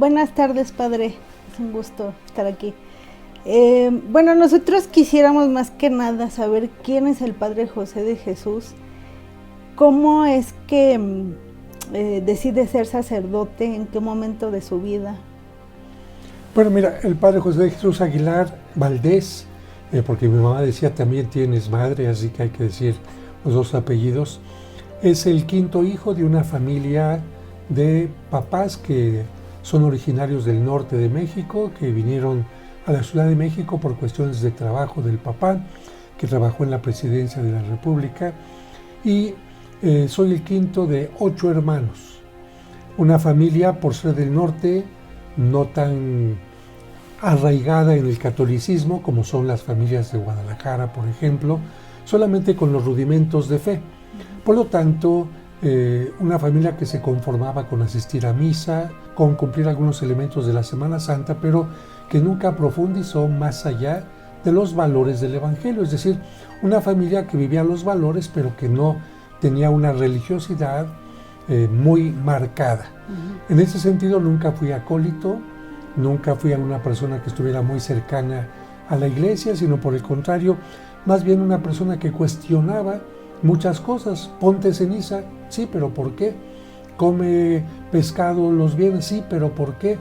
Buenas tardes, padre. Es un gusto estar aquí. Bueno, nosotros quisiéramos más que nada saber quién es el Padre José de Jesús, cómo es que decide ser sacerdote, en qué momento de su vida. Bueno, mira, el Padre José de Jesús Aguilar Valdés, porque mi mamá decía también tienes madre, así que hay que decir los dos apellidos, es el quinto hijo de una familia de papás que son originarios del norte de México, que vinieron a la Ciudad de México por cuestiones de trabajo del papá, que trabajó en la presidencia de la República, y soy el quinto de 8 hermanos. Una familia, por ser del norte, no tan arraigada en el catolicismo como son las familias de Guadalajara, por ejemplo, solamente con los rudimentos de fe. Por lo tanto, una familia que se conformaba con asistir a misa, con cumplir algunos elementos de la Semana Santa, pero que nunca profundizó más allá de los valores del Evangelio. Es decir, una familia que vivía los valores, pero que no tenía una religiosidad muy marcada. En ese sentido, nunca fui acólito, nunca fui una persona que estuviera muy cercana a la iglesia, sino por el contrario, más bien una persona que cuestionaba muchas cosas. Ponte ceniza, sí, pero ¿por qué? Come pescado los viernes, sí, pero ¿por qué?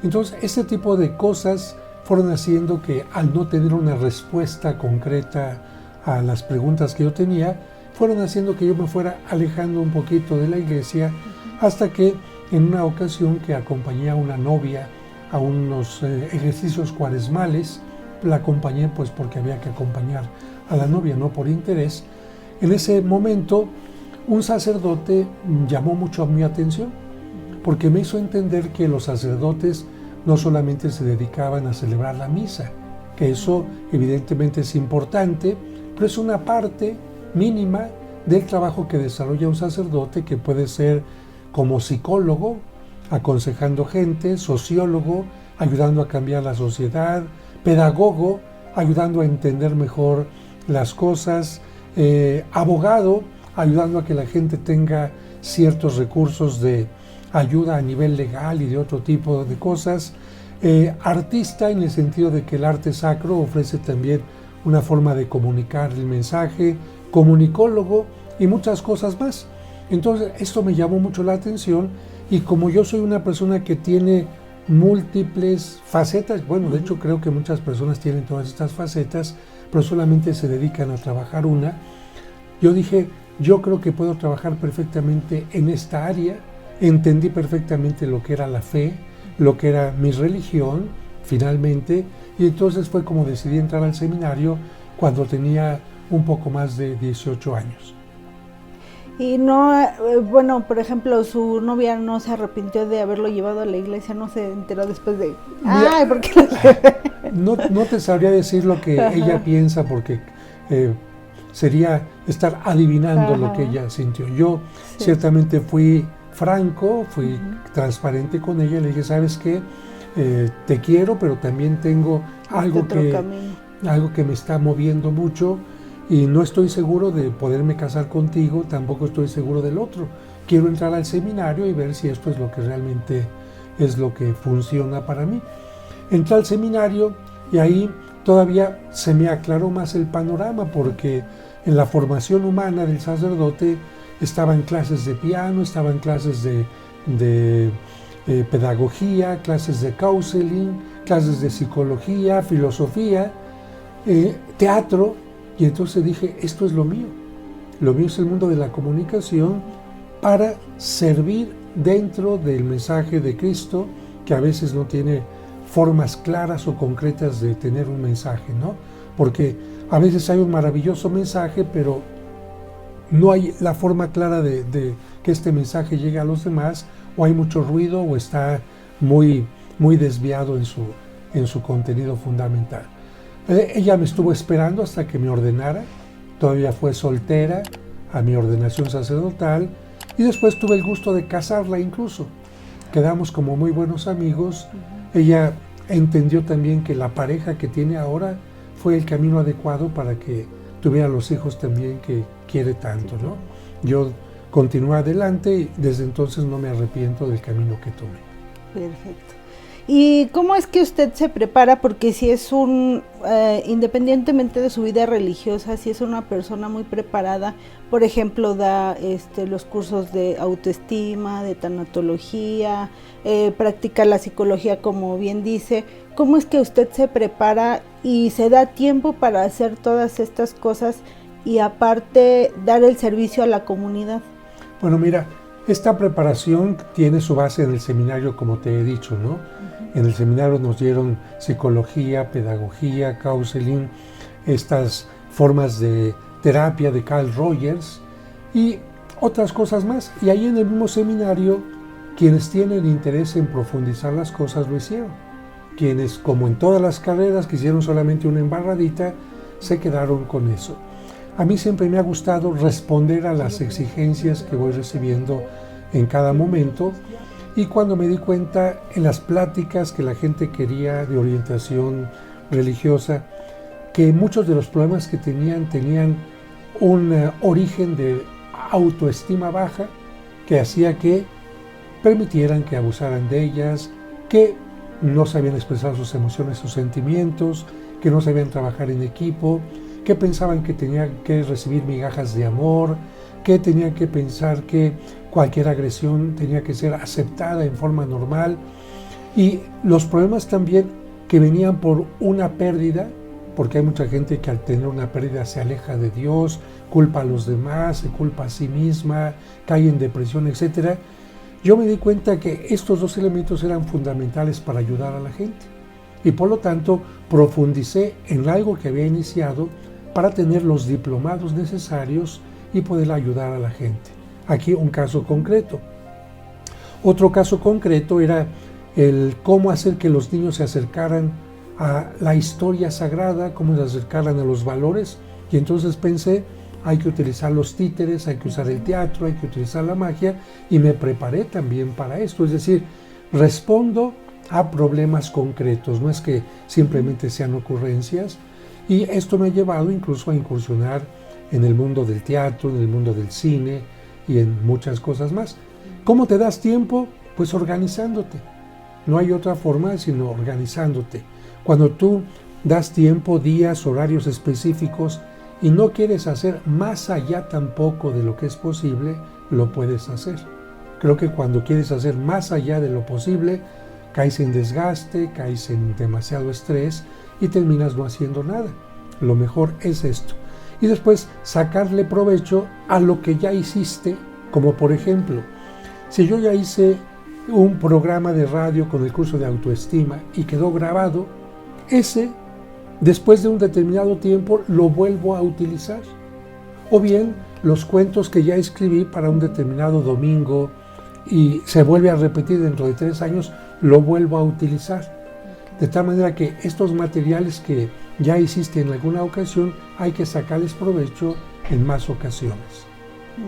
Entonces, este tipo de cosas fueron haciendo que, al no tener una respuesta concreta a las preguntas que yo tenía, fueron haciendo que yo me fuera alejando un poquito de la iglesia, hasta que en una ocasión que acompañé a una novia a unos ejercicios cuaresmales, la acompañé pues porque había que acompañar a la novia, no por interés. En ese momento un sacerdote llamó mucho mi atención, porque me hizo entender que los sacerdotes no solamente se dedicaban a celebrar la misa, que eso evidentemente es importante, pero es una parte mínima del trabajo que desarrolla un sacerdote, que puede ser como psicólogo, aconsejando gente, sociólogo, ayudando a cambiar la sociedad, pedagogo, ayudando a entender mejor las cosas, abogado, ayudando a que la gente tenga ciertos recursos de ayuda a nivel legal y de otro tipo de cosas, artista en el sentido de que el arte sacro ofrece también una forma de comunicar el mensaje, comunicólogo y muchas cosas más. Entonces esto me llamó mucho la atención, y como yo soy una persona que tiene múltiples facetas, bueno, de hecho creo que muchas personas tienen todas estas facetas, pero solamente se dedican a trabajar una, yo dije, yo creo que puedo trabajar perfectamente en esta área. Entendí perfectamente lo que era la fe, lo que era mi religión, finalmente, y entonces fue como decidí entrar al seminario cuando tenía un poco más de 18 años. Y no, bueno, por ejemplo, su novia no se arrepintió de haberlo llevado a la iglesia, no se enteró después de, ay, ¿por qué lo llevé? No te sabría decir lo que ella piensa, porque sería estar adivinando lo que ella sintió. Yo ciertamente fui franco, fui transparente con ella, le dije, ¿sabes qué? Te quiero, pero también tengo algo que me está moviendo mucho, y no estoy seguro de poderme casar contigo, tampoco estoy seguro del otro. Quiero entrar al seminario y ver si esto es lo que realmente es lo que funciona para mí. Entré al seminario y ahí todavía se me aclaró más el panorama, porque en la formación humana del sacerdote estaban clases de piano, estaban clases de pedagogía, clases de counseling, clases de psicología, filosofía, teatro. Y entonces dije, esto es lo mío es el mundo de la comunicación para servir dentro del mensaje de Cristo, que a veces no tiene formas claras o concretas de tener un mensaje, ¿no? Porque a veces hay un maravilloso mensaje, pero no hay la forma clara de que este mensaje llegue a los demás, o hay mucho ruido, o está muy, muy desviado en su contenido fundamental. Ella me estuvo esperando hasta que me ordenara, todavía fue soltera a mi ordenación sacerdotal, y después tuve el gusto de casarla incluso. Quedamos como muy buenos amigos. Ella entendió también que la pareja que tiene ahora fue el camino adecuado para que tuviera los hijos también que quiere tanto, ¿no? Yo continué adelante y desde entonces no me arrepiento del camino que tomé. Perfecto. ¿Y cómo es que usted se prepara? Porque si es independientemente de su vida religiosa, si es una persona muy preparada, por ejemplo, da los cursos de autoestima, de tanatología, practica la psicología, como bien dice. ¿Cómo es que usted se prepara y se da tiempo para hacer todas estas cosas y aparte dar el servicio a la comunidad? Bueno, mira, esta preparación tiene su base en el seminario, como te he dicho, ¿no? Uh-huh. En el seminario nos dieron psicología, pedagogía, counseling, estas formas de terapia de Carl Rogers y otras cosas más. Y ahí en el mismo seminario, quienes tienen interés en profundizar las cosas lo hicieron. Quienes, como en todas las carreras, que hicieron solamente una embarradita, se quedaron con eso. A mí siempre me ha gustado responder a las exigencias que voy recibiendo en cada momento, y cuando me di cuenta en las pláticas que la gente quería de orientación religiosa, que muchos de los problemas que tenían un origen de autoestima baja que hacía que permitieran que abusaran de ellas, que no sabían expresar sus emociones, sus sentimientos, que no sabían trabajar en equipo, que pensaban que tenían que recibir migajas de amor, que tenían que pensar que cualquier agresión tenía que ser aceptada en forma normal, y los problemas también que venían por una pérdida, porque hay mucha gente que al tener una pérdida se aleja de Dios, culpa a los demás, se culpa a sí misma, cae en depresión, etc. Yo me di cuenta que estos dos elementos eran fundamentales para ayudar a la gente, y por lo tanto profundicé en algo que había iniciado para tener los diplomados necesarios y poder ayudar a la gente. Aquí un caso concreto. Otro caso concreto era el cómo hacer que los niños se acercaran a la historia sagrada, cómo se acercaran a los valores, y entonces pensé, hay que utilizar los títeres, hay que usar el teatro, hay que utilizar la magia, y me preparé también para esto, es decir, respondo a problemas concretos, no es que simplemente sean ocurrencias. Y esto me ha llevado incluso a incursionar en el mundo del teatro, en el mundo del cine y en muchas cosas más. ¿Cómo te das tiempo? Pues organizándote. No hay otra forma sino organizándote. Cuando tú das tiempo, días, horarios específicos y no quieres hacer más allá tampoco de lo que es posible, lo puedes hacer. Creo que cuando quieres hacer más allá de lo posible, caes en desgaste, caes en demasiado estrés y terminas no haciendo nada. Lo mejor es esto. Y después sacarle provecho a lo que ya hiciste, como por ejemplo, si yo ya hice un programa de radio con el curso de autoestima y quedó grabado, ese, después de un determinado tiempo, lo vuelvo a utilizar. O bien, los cuentos que ya escribí para un determinado domingo y se vuelve a repetir dentro de 3 años, lo vuelvo a utilizar. De tal manera que estos materiales que ya hiciste en alguna ocasión, hay que sacarles provecho en más ocasiones.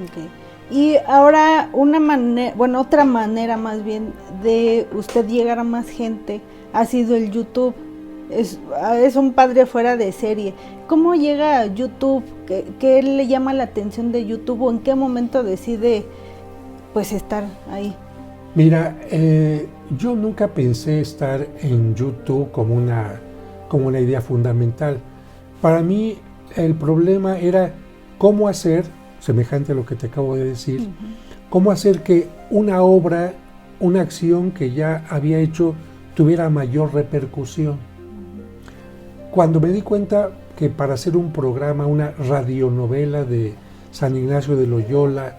Okay. Y ahora otra manera más bien de usted llegar a más gente ha sido el YouTube. Es un padre fuera de serie. ¿Cómo llega a YouTube? ¿Qué le llama la atención de YouTube? ¿O en qué momento decide pues estar ahí? Mira, yo nunca pensé estar en YouTube como una idea fundamental. Para mí el problema era cómo hacer, semejante a lo que te acabo de decir, cómo hacer que una obra, una acción que ya había hecho tuviera mayor repercusión. Cuando me di cuenta que para hacer un programa, una radionovela de San Ignacio de Loyola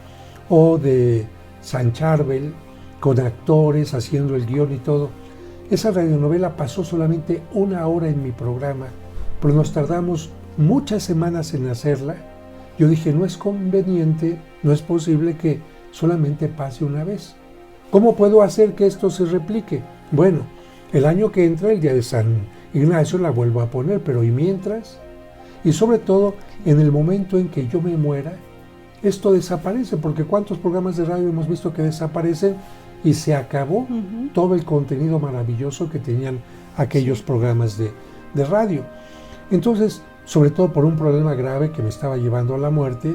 o de San Charbel, con actores haciendo el guión y todo, esa radionovela pasó solamente 1 hora en mi programa, pero nos tardamos muchas semanas en hacerla. Yo dije, no es conveniente, no es posible que solamente pase una vez. ¿Cómo puedo hacer que esto se replique? Bueno, el año que entra, el día de San Ignacio, la vuelvo a poner, pero ¿y mientras? Y sobre todo, en el momento en que yo me muera, esto desaparece, porque ¿cuántos programas de radio hemos visto que desaparecen? Y se acabó todo el contenido maravilloso que tenían aquellos programas de radio. Entonces, sobre todo por un problema grave que me estaba llevando a la muerte,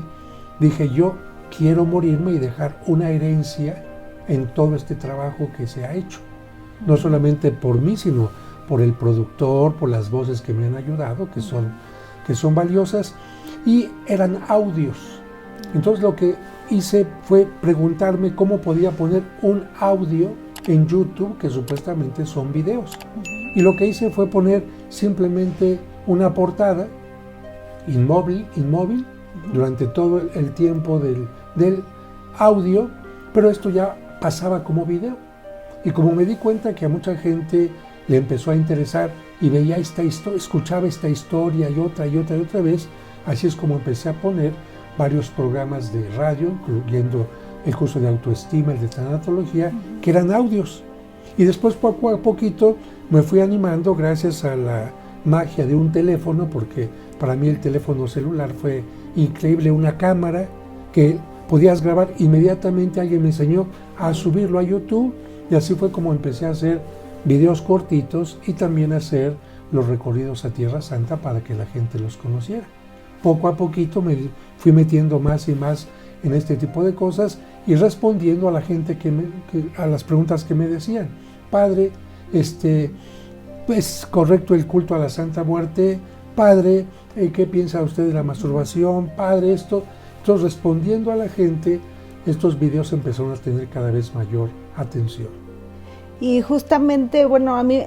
dije, yo quiero morirme y dejar una herencia en todo este trabajo que se ha hecho. no solamente por mí, sino por el productor, por las voces que me han ayudado, que son valiosas, y eran audios. Entonces lo que hice fue preguntarme cómo podía poner un audio en YouTube, que supuestamente son videos. Y lo que hice fue poner simplemente una portada inmóvil durante todo el tiempo del audio, pero esto ya pasaba como video. Y como me di cuenta que a mucha gente le empezó a interesar y veía esta historia, escuchaba esta historia y otra vez, así es como empecé a poner varios programas de radio, incluyendo el curso de autoestima, el de tanatología, que eran audios. Y después poco a poquito me fui animando gracias a la magia de un teléfono, porque para mí el teléfono celular fue increíble, una cámara que podías grabar inmediatamente. Alguien me enseñó a subirlo a YouTube y así fue como empecé a hacer videos cortitos y también a hacer los recorridos a Tierra Santa para que la gente los conociera. Poco a poquito me fui metiendo más y más en este tipo de cosas y respondiendo a la gente a las preguntas que me decían. Padre, ¿es correcto el culto a la Santa Muerte? Padre, ¿qué piensa usted de la masturbación? Padre, esto. Entonces, respondiendo a la gente, estos videos empezaron a tener cada vez mayor atención. Y justamente, bueno, a mí,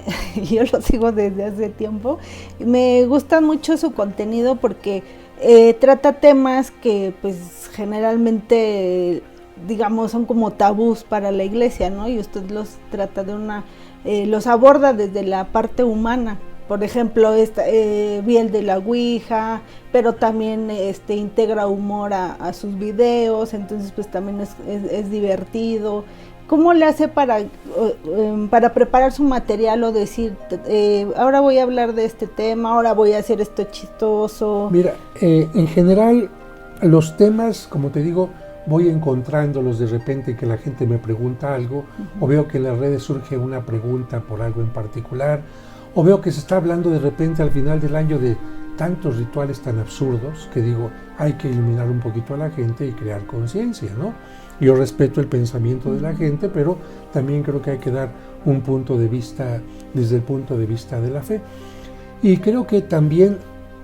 yo lo sigo desde hace tiempo, me gusta mucho su contenido porque trata temas que pues generalmente, digamos, son como tabús para la iglesia, ¿no? Y usted los trata los aborda desde la parte humana. Por ejemplo, vi el de la Ouija, pero también integra humor a sus videos, entonces pues también es divertido. ¿Cómo le hace para preparar su material o decir, ahora voy a hablar de este tema, ahora voy a hacer esto chistoso? Mira, en general los temas, como te digo, voy encontrándolos de repente que la gente me pregunta algo, o veo que en las redes surge una pregunta por algo en particular, o veo que se está hablando de repente al final del año de tantos rituales tan absurdos que digo, hay que iluminar un poquito a la gente y crear conciencia, ¿no? Yo respeto el pensamiento de la gente, pero también creo que hay que dar un punto de vista desde el punto de vista de la fe. Y creo que también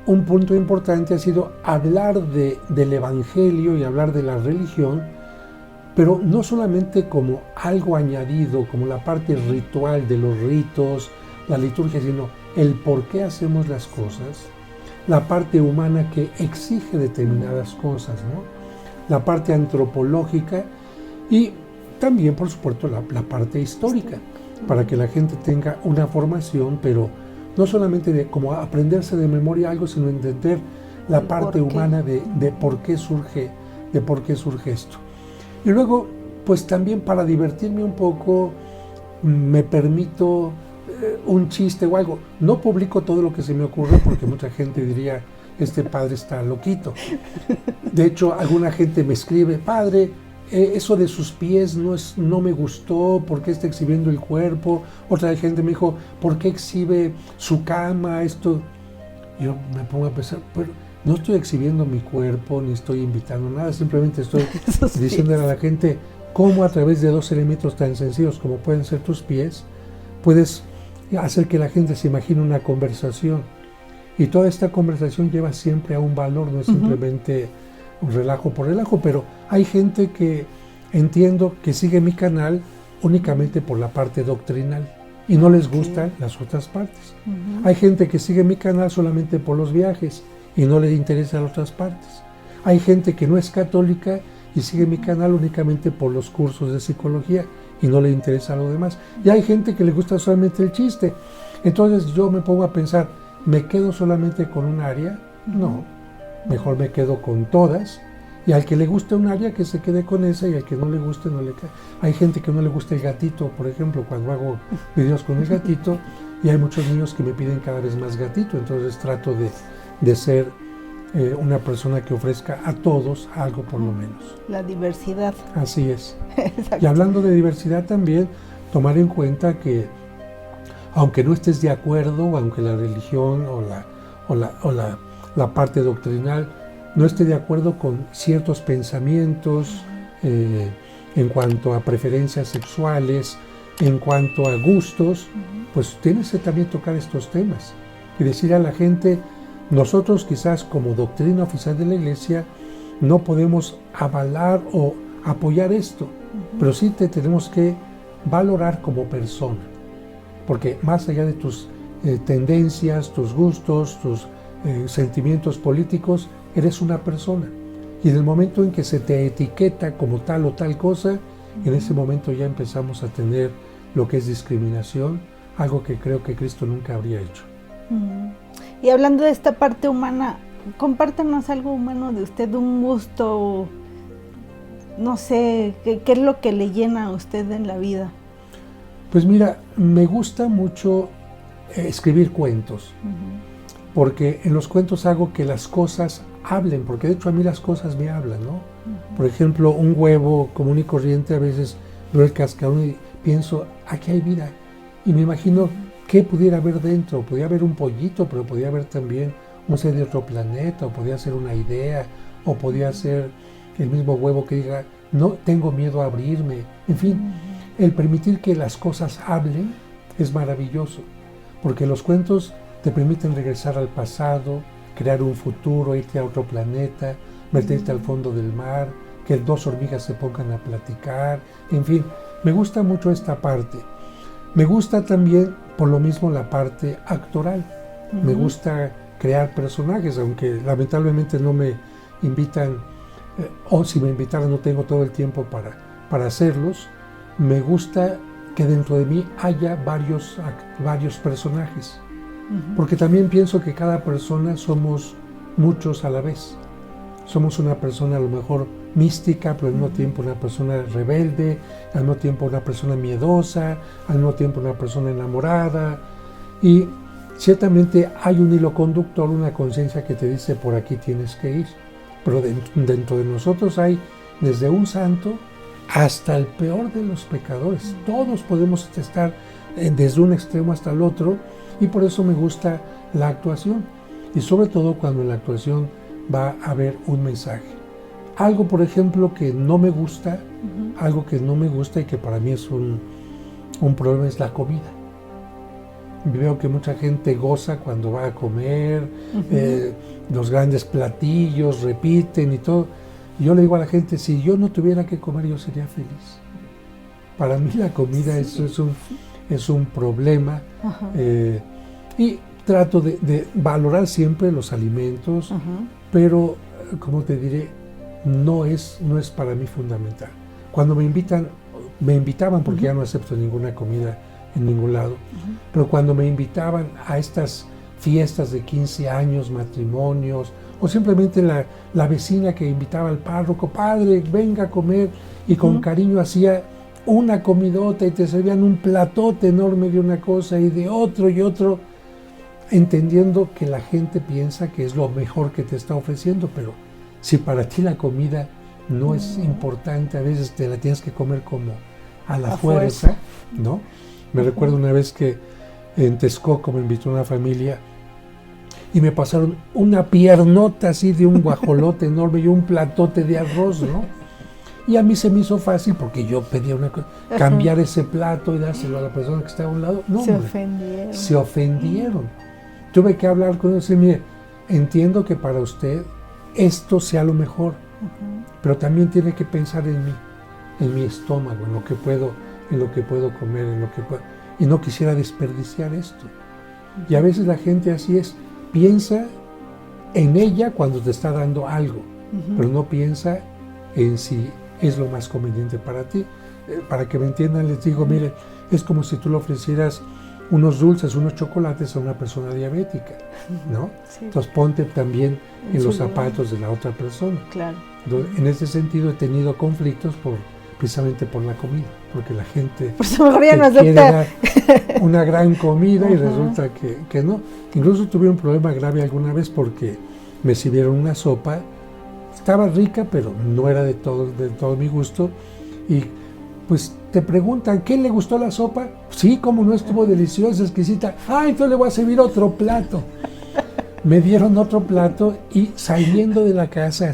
un punto importante ha sido hablar del Evangelio y hablar de la religión, pero no solamente como algo añadido, como la parte ritual de los ritos, la liturgia, sino el por qué hacemos las cosas, la parte humana que exige determinadas cosas, ¿no? La parte antropológica y también, por supuesto, la parte histórica, para que la gente tenga una formación, pero no solamente de como aprenderse de memoria algo, sino entender la parte humana de por qué surge esto. Y luego, pues también para divertirme un poco, me permito un chiste o algo. No publico todo lo que se me ocurre porque mucha gente diría, este padre está loquito. De hecho, alguna gente me escribe, padre, eso de sus pies no me gustó, ¿por qué está exhibiendo el cuerpo? Otra gente me dijo, ¿por qué exhibe su cama? Esto. Yo me pongo a pensar, pero no estoy exhibiendo mi cuerpo, ni estoy invitando nada, simplemente estoy diciéndole a la gente cómo a través de dos elementos tan sencillos como pueden ser tus pies, puedes hacer que la gente se imagine una conversación. Y toda esta conversación lleva siempre a un valor, no es simplemente un relajo por relajo, pero hay gente que entiendo que sigue mi canal únicamente por la parte doctrinal y no les gustan las otras partes. Hay gente que sigue mi canal solamente por los viajes y no les interesan las otras partes. Hay gente que no es católica y sigue mi canal únicamente por los cursos de psicología y no le interesa lo demás. Y hay gente que le gusta solamente el chiste. Entonces yo me pongo a pensar, ¿me quedo solamente con un área? No, mejor me quedo con todas. Y al que le guste un área, que se quede con esa, y al que no le guste, no le quede. Hay gente que no le gusta el gatito, por ejemplo, cuando hago videos con el gatito, y hay muchos niños que me piden cada vez más gatito, entonces trato de ser una persona que ofrezca a todos algo por lo menos. La diversidad. Así es. Y hablando de diversidad también, tomar en cuenta que aunque no estés de acuerdo, aunque la religión o la parte doctrinal no esté de acuerdo con ciertos pensamientos en cuanto a preferencias sexuales, En cuanto a gustos, pues tienes que también tocar estos temas y decir a la gente, nosotros quizás como doctrina oficial de la Iglesia no podemos avalar o apoyar esto, pero sí te tenemos que valorar como persona, porque más allá de tus tendencias, tus gustos, tus sentimientos políticos, eres una persona. Y en el momento en que se te etiqueta como tal o tal cosa, en ese momento ya empezamos a tener lo que es discriminación, algo que creo que Cristo nunca habría hecho. Y hablando de esta parte humana, compártanos algo humano de usted, un gusto, no sé, ¿qué es lo que le llena a usted en la vida? Pues mira, me gusta mucho escribir cuentos, porque en los cuentos hago que las cosas hablen, porque de hecho a mí las cosas me hablan, ¿no? Por ejemplo, un huevo común y corriente, a veces veo el cascarón y pienso, aquí hay vida, y me imagino qué pudiera haber dentro. Podría haber un pollito, pero podría haber también un ser de otro planeta, o podría ser una idea, o podría ser el mismo huevo que diga, no tengo miedo a abrirme. En fin, el permitir que las cosas hablen es maravilloso, porque los cuentos te permiten regresar al pasado, crear un futuro, irte a otro planeta, meterte al fondo del mar, que dos hormigas se pongan a platicar, en fin, me gusta mucho esta parte. Me gusta también, por lo mismo, la parte actoral. Me gusta crear personajes, aunque lamentablemente no me invitan, o si me invitaran no tengo todo el tiempo para hacerlos. Me gusta que dentro de mí haya varios personajes, porque también pienso que cada persona somos muchos a la vez. Somos una persona a lo mejor mística, pero al mismo tiempo una persona rebelde, al mismo tiempo una persona miedosa, al mismo tiempo una persona enamorada. Y ciertamente hay un hilo conductor, una conciencia que te dice por aquí tienes que ir. Pero dentro de nosotros hay desde un santo hasta el peor de los pecadores. Todos podemos estar desde un extremo hasta el otro, y por eso me gusta la actuación. Y sobre todo cuando en la actuación va a haber un mensaje. Algo, por ejemplo, que no me gusta, y que para mí es un problema, es la comida. Veo que mucha gente goza cuando va a comer, los grandes platillos, repiten y todo. Y yo le digo a la gente, si yo no tuviera que comer, yo sería feliz. Para mí la comida es un problema, y trato de valorar siempre los alimentos, pero, como te diré, no es para mí fundamental. Cuando me invitaban, porque ya no acepto ninguna comida en ningún lado, pero cuando me invitaban a estas fiestas de 15 años, matrimonios, o simplemente la vecina que invitaba al párroco, padre, venga a comer, y con cariño hacía una comidota y te servían un platote enorme de una cosa y de otro y otro, entendiendo que la gente piensa que es lo mejor que te está ofreciendo, pero si para ti la comida no es importante, a veces te la tienes que comer como a la fuerza, ¿no? Me recuerdo una vez que en Texcoco me invitó una familia y me pasaron una piernota así de un guajolote enorme y un platote de arroz, ¿no? Y a mí se me hizo fácil, porque yo pedía cambiar ese plato y dárselo a la persona que estaba a un lado. No, se ofendieron. Tuve que hablar con ellos y decir, mire, entiendo que para usted esto sea lo mejor, pero también tiene que pensar en mí, en mi estómago, en lo que puedo comer, y no quisiera desperdiciar esto. Y a veces la gente así es, piensa en ella cuando te está dando algo, pero no piensa en si es lo más conveniente para ti. Para que me entiendan, les digo, mire, es como si tú le ofrecieras unos dulces, unos chocolates a una persona diabética, ¿no? Sí. Entonces ponte también en los zapatos de la otra persona. Claro. Entonces, en ese sentido he tenido conflictos precisamente por la comida, porque la gente pues mejor ya no quiere dar una gran comida y resulta que no. Incluso tuve un problema grave alguna vez porque me sirvieron una sopa, estaba rica, pero no era de todo mi gusto, y pues te preguntan, ¿qué le gustó la sopa? Sí, como no, estuvo deliciosa, exquisita. Entonces le voy a servir otro plato. Me dieron otro plato y saliendo de la casa,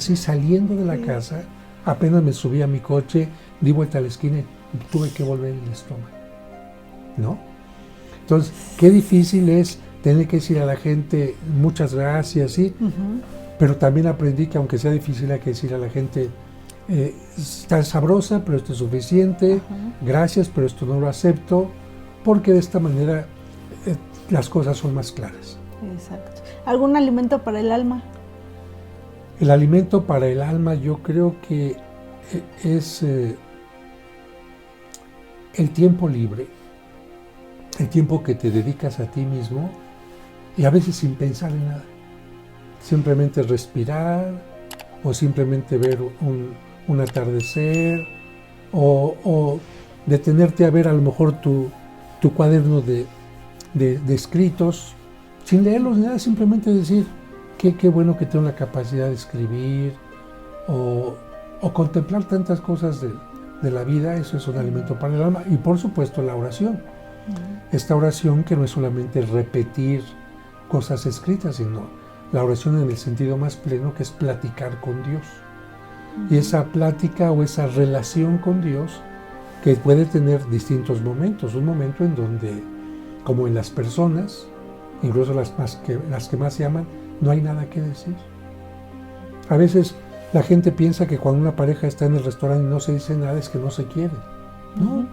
apenas me subí a mi coche, di vuelta a la esquina y tuve que volver el estómago. ¿no? Entonces, qué difícil es tener que decir a la gente muchas gracias, ¿sí? Pero también aprendí que aunque sea difícil hay que decir a la gente, está sabrosa, pero esto es suficiente, gracias, pero esto no lo acepto, porque de esta manera las cosas son más claras. Exacto. ¿Algún alimento para el alma? El alimento para el alma yo creo que es el tiempo libre, el tiempo que te dedicas a ti mismo y a veces sin pensar en nada. Simplemente respirar o simplemente ver un atardecer o detenerte a ver a lo mejor tu cuaderno de escritos sin leerlos ni nada, simplemente decir qué bueno que tengo la capacidad de escribir o contemplar tantas cosas de la vida. Eso es un alimento para el alma. Y por supuesto la oración. Esta oración que no es solamente repetir cosas escritas, sino la oración en el sentido más pleno, que es platicar con Dios. Y esa plática o esa relación con Dios que puede tener distintos momentos. Un momento en donde, como en las personas, incluso las que más se aman, no hay nada que decir. A veces la gente piensa que cuando una pareja está en el restaurante y no se dice nada es que no se quieren. No,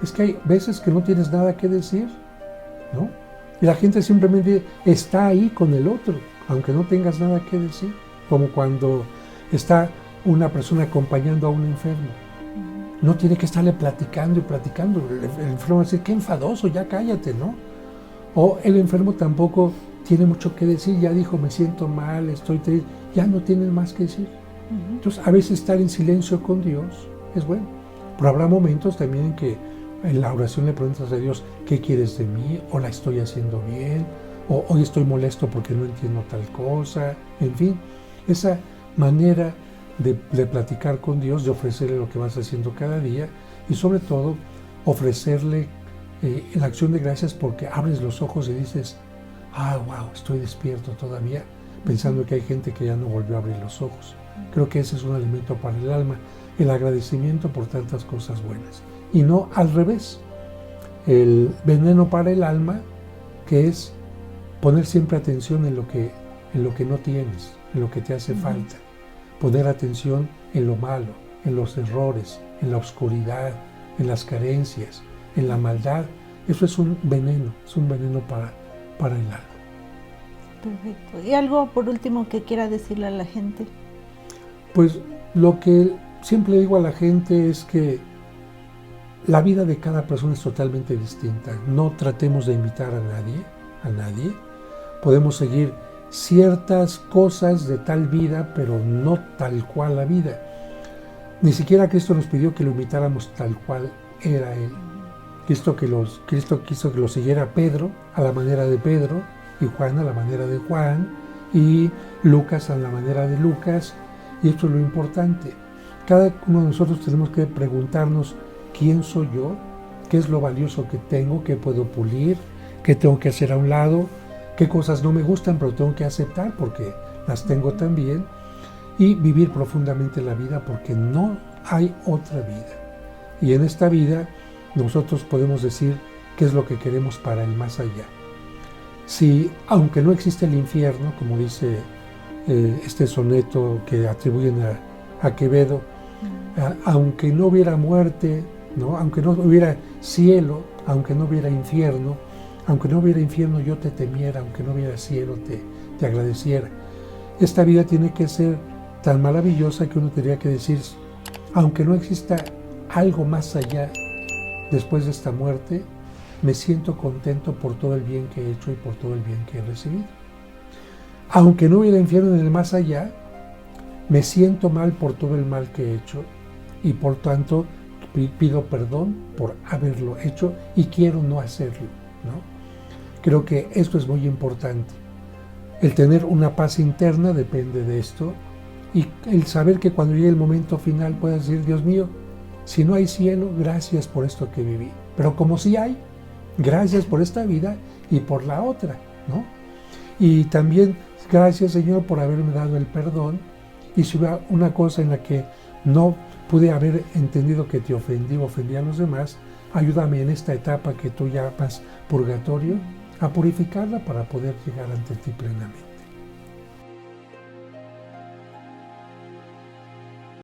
es que hay veces que no tienes nada que decir, ¿no? Y la gente simplemente está ahí con el otro, aunque no tengas nada que decir. Como cuando está una persona acompañando a un enfermo. No tiene que estarle platicando y platicando. El enfermo va a decir, qué enfadoso, ya cállate, ¿no? O el enfermo tampoco tiene mucho que decir, ya dijo, me siento mal, estoy triste, ya no tienen más que decir. Entonces, a veces estar en silencio con Dios es bueno. Pero habrá momentos también en que en la oración le preguntas a Dios, ¿qué quieres de mí? ¿O la estoy haciendo bien? ¿O hoy estoy molesto porque no entiendo tal cosa? En fin, esa manera de platicar con Dios, de ofrecerle lo que vas haciendo cada día y sobre todo ofrecerle la acción de gracias porque abres los ojos y dices, wow, estoy despierto todavía, pensando que hay gente que ya no volvió a abrir los ojos. Creo que ese es un alimento para el alma, el agradecimiento por tantas cosas buenas. Y no al revés, el veneno para el alma, que es poner siempre atención en lo que no tienes, en lo que te hace falta. Poner atención en lo malo, en los errores, en la oscuridad, en las carencias, en la maldad. Eso es un veneno para el alma. Perfecto. ¿Y algo por último que quiera decirle a la gente? Pues lo que siempre digo a la gente es que la vida de cada persona es totalmente distinta. No tratemos de imitar a nadie. Podemos seguir ciertas cosas de tal vida, pero no tal cual la vida. Ni siquiera Cristo nos pidió que lo imitáramos tal cual era Él. Cristo quiso que lo siguiera Pedro a la manera de Pedro, y Juan a la manera de Juan, y Lucas a la manera de Lucas, y esto es lo importante. Cada uno de nosotros tenemos que preguntarnos quién soy yo, qué es lo valioso que tengo, qué puedo pulir, qué tengo que hacer a un lado, qué cosas no me gustan, pero tengo que aceptar porque las tengo también, y vivir profundamente la vida porque no hay otra vida. Y en esta vida nosotros podemos decir qué es lo que queremos para el más allá. Si, aunque no existe el infierno, como dice este soneto que atribuyen a Quevedo, aunque no hubiera muerte, ¿no? Aunque no hubiera cielo, aunque no hubiera infierno, yo te temiera, aunque no hubiera cielo, te agradeciera. Esta vida tiene que ser tan maravillosa que uno tendría que decir, aunque no exista algo más allá después de esta muerte, me siento contento por todo el bien que he hecho y por todo el bien que he recibido. Aunque no hubiera infierno en el más allá, me siento mal por todo el mal que he hecho y por tanto pido perdón por haberlo hecho y quiero no hacerlo, ¿no? Creo que esto es muy importante. El tener una paz interna depende de esto y el saber que cuando llegue el momento final puedas decir, Dios mío, si no hay cielo, gracias por esto que viví. Pero como sí hay, gracias por esta vida y por la otra, ¿no? Y también gracias, Señor, por haberme dado el perdón. Y si hubiera una cosa en la que no pude haber entendido que te ofendí a los demás, ayúdame en esta etapa que tú llamas purgatorio, a purificarla para poder llegar ante ti plenamente.